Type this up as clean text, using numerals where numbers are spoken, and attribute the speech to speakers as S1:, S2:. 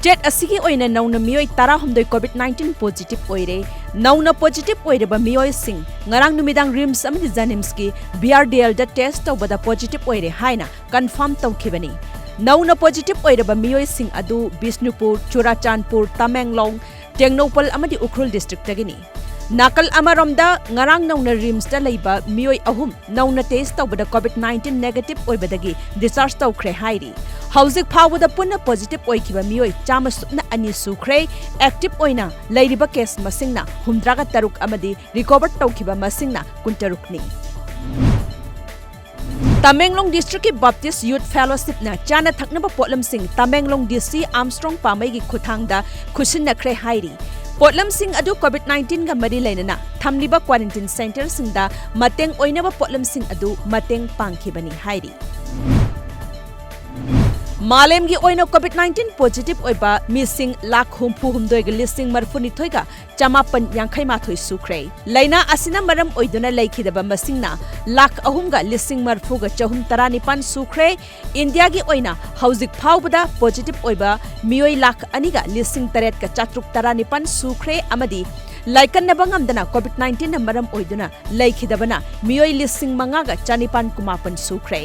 S1: State asigi oina nauna miyoi tara humdoi COVID-19 positive oire. Nauna positive oire ba miyoi sing ngarang numidang rims amadi janims ki BRDL da test tawbada positive oire haina confirm tawkhibani. Nauna positive oire ba miyoi sing adu Bishnupur, Churachandpur, Tamenglong, Tengnopal amadi Ukhrul district tagini. Nakal amaromda ngarang nauna rims da leiba miyoi ahum nauna test tawbada COVID-19 negative oibadagi discharge tawkhre hairi. Hauzik phawada punna positive oikiba miyoi chama supna ani sukre active oina leiriba case masingna humdraga taruk amadi recover tawkiba masingna kuntarukni. Tamenglong District ki Baptist Youth Fellowship na chana thaknaba potlam sing Tamenglong DC Armstrong Pamai gi khuthangda khusin nakre hairi. Potlam sing adu COVID-19 ga mari lainana thamliba quarantine center singda mateng oinaba potlam sing adu mateng pangkhibani hairi. Malem gi oina COVID-19 positive oiba missing lakh humpu humdoi ga listing marfuni thoiga chamapan yangkhai mathoi sukre laina asina maram oiduna laikhidaba masingna lakh ahum ga listing marfu ga chahum taranipan sukre India gi oina hauzik phawbada positive oiba mioi lakh aniga listing taret ka chatruk taranipan sukre amadi laikan na bangamdana COVID-19 na maram oiduna laikhidabana mioi listing manga ga chanipan kumapan sukre.